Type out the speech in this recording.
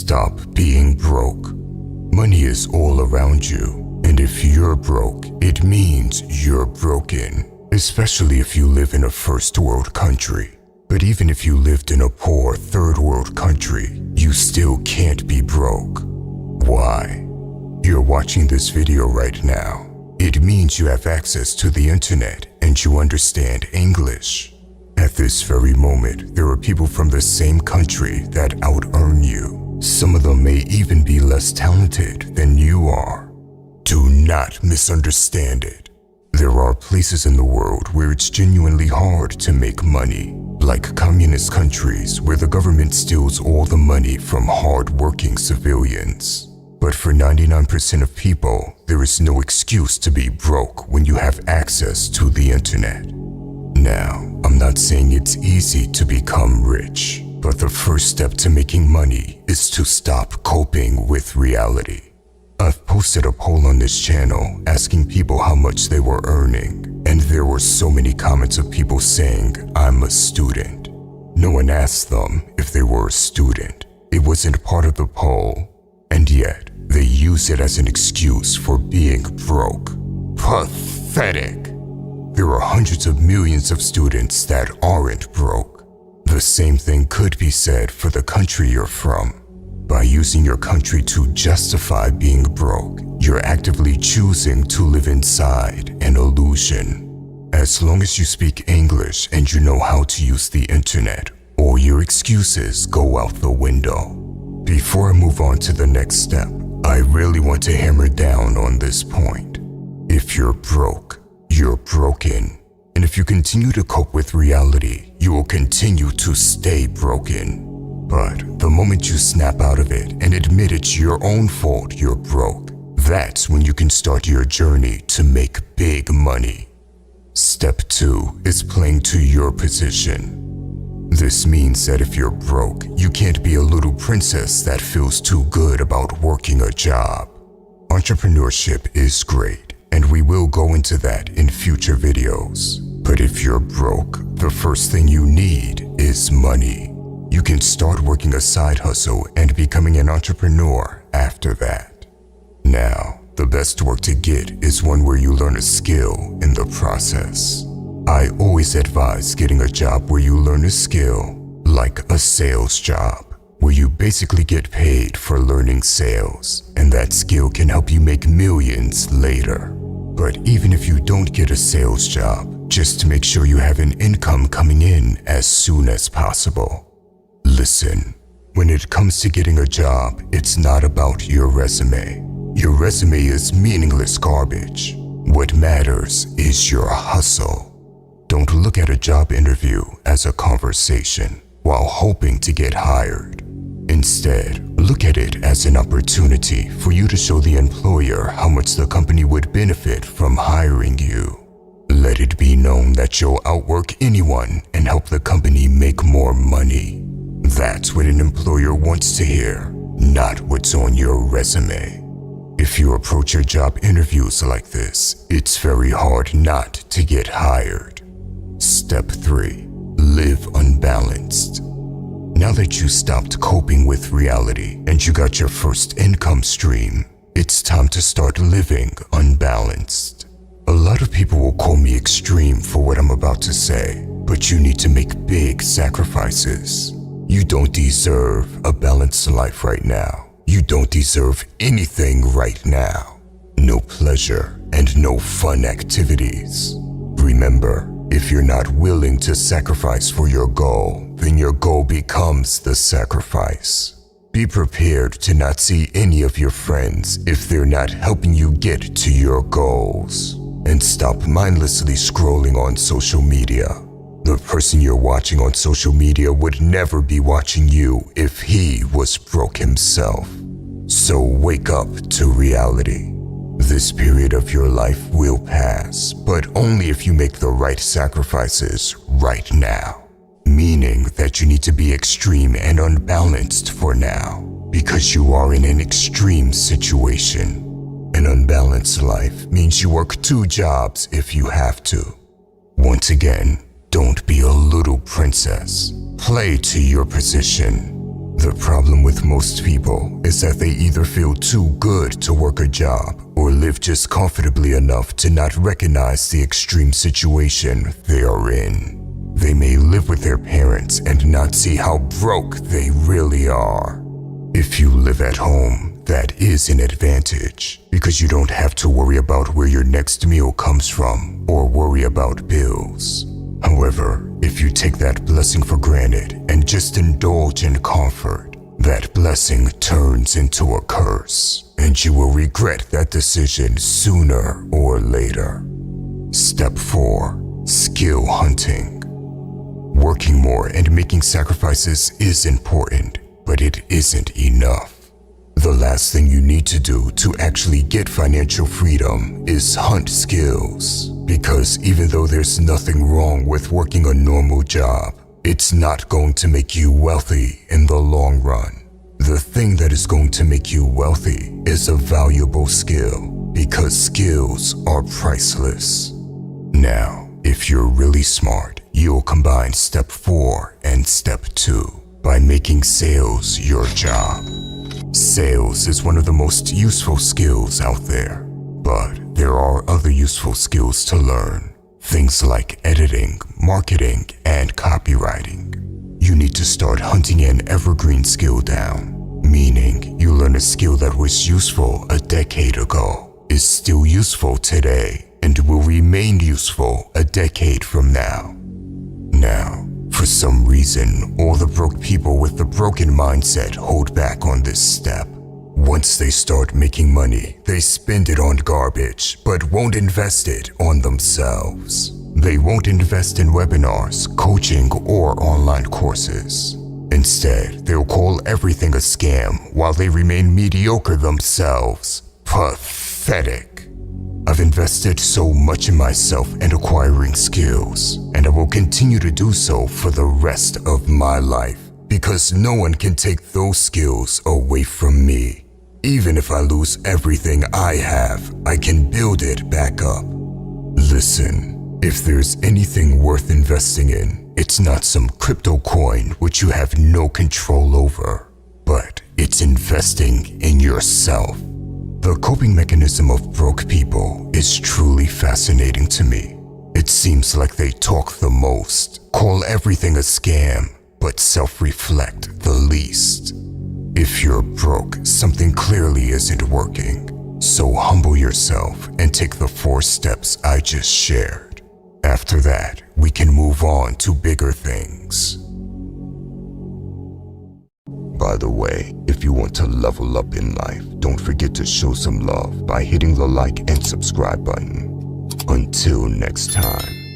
Stop being broke. Money is all around you, and if you're broke, it means you're broken, especially if you live in a first world country. But even if you lived in a poor third world country, you still can't be broke. Why? You're watching this video right now. It means you have access to the internet and you understand English. At this very moment, there are people from the same country that out-earn you. Some of them may even be less talented than you are. Do not misunderstand it. There are places in the world where it's genuinely hard to make money, like communist countries where the government steals all the money from hard-working civilians. But for 99% of people, there is no excuse to be broke when you have access to the internet. Now, I'm not saying it's easy to become rich, but the first step to making money is to stop coping with reality. I've posted a poll on this channel asking people how much they were earning, and there were so many comments of people saying, "I'm a student." No one asked them if they were a student. It wasn't part of the poll, and yet they use it as an excuse for being broke. Pathetic. There are hundreds of millions of students that aren't broke. The same thing could be said for the country you're from. By using your country to justify being broke, you're actively choosing to live inside an illusion. As long as you speak English and you know how to use the internet, all your excuses go out the window. Before I move on to the next step, I really want to hammer down on this point. If you're broke, you're broken. And if you continue to cope with reality, you will continue to stay broken. But the moment you snap out of it and admit it's your own fault you're broke, that's when you can start your journey to make big money. Step 2 is playing to your position. This means that if you're broke, you can't be a little princess that feels too good about working a job. Entrepreneurship is great, and we will go into that in future videos. But if you're broke, the first thing you need is money. You can start working a side hustle and becoming an entrepreneur after that. Now, the best work to get is one where you learn a skill in the process. I always advise getting a job where you learn a skill, like a sales job, where you basically get paid for learning sales, and that skill can help you make millions later. But even if you don't get a sales job, just make sure you have an income coming in as soon as possible. Listen, when it comes to getting a job, it's not about your resume. Your resume is meaningless garbage. What matters is your hustle. Don't look at a job interview as a conversation while hoping to get hired. Instead, look at it as an opportunity for you to show the employer how much the company would benefit from hiring you. Let it be known that you'll outwork anyone and help the company make more money. That's what an employer wants to hear, not what's on your resume. If you approach your job interviews like this, it's very hard not to get hired. Step 3. Live unbalanced. Now that you stopped coping with reality and you got your first income stream, it's time to start living unbalanced. A lot of people will call me extreme for what I'm about to say, but you need to make big sacrifices. You don't deserve a balanced life right now. You don't deserve anything right now. No pleasure and no fun activities. Remember, if you're not willing to sacrifice for your goal, then your goal becomes the sacrifice. Be prepared to not see any of your friends if they're not helping you get to your goals. And stop mindlessly scrolling on social media. The person you're watching on social media would never be watching you if he was broke himself. So wake up to reality. This period of your life will pass, but only if you make the right sacrifices right now. Meaning that you need to be extreme and unbalanced for now, because you are in an extreme situation. An unbalanced life means you work 2 jobs if you have to. Once again, don't be a little princess. Play to your position. The problem with most people is that they either feel too good to work a job or live just comfortably enough to not recognize the extreme situation they are in. They may live with their parents and not see how broke they really are. If you live at home, that is an advantage because you don't have to worry about where your next meal comes from or worry about bills. However, if you take that blessing for granted and just indulge in comfort, that blessing turns into a curse, and you will regret that decision sooner or later. Step 4. Skill hunting. Working more and making sacrifices is important, but it isn't enough. The last thing you need to do to actually get financial freedom is hunt skills, because even though there's nothing wrong with working a normal job, it's not going to make you wealthy in the long run. The thing that is going to make you wealthy is a valuable skill, because skills are priceless. Now, if you're really smart, you'll combine step 4 and step 2 by making sales your job. Sales is one of the most useful skills out there, but there are other useful skills to learn. Things like editing, marketing, and copywriting. You need to start hunting an evergreen skill down, meaning you learn a skill that was useful a decade ago, is still useful today, and will remain useful a decade from now. Now, for some reason, all the broke people with the broken mindset hold back on this step. Once they start making money, they spend it on garbage, but won't invest it on themselves. They won't invest in webinars, coaching, or online courses. Instead, they'll call everything a scam while they remain mediocre themselves. Pathetic. I've invested so much in myself and acquiring skills, and I will continue to do so for the rest of my life, because no one can take those skills away from me. Even if I lose everything I have, I can build it back up. Listen, if there's anything worth investing in, it's not some crypto coin which you have no control over, but it's investing in yourself. The coping mechanism of broke people is truly fascinating to me. It seems like they talk the most, call everything a scam, but self-reflect the least. If you're broke, something clearly isn't working. So humble yourself and take the 4 steps I just shared. After that, we can move on to bigger things. By the way, if you want to level up in life, don't forget to show some love by hitting the like and subscribe button. Until next time.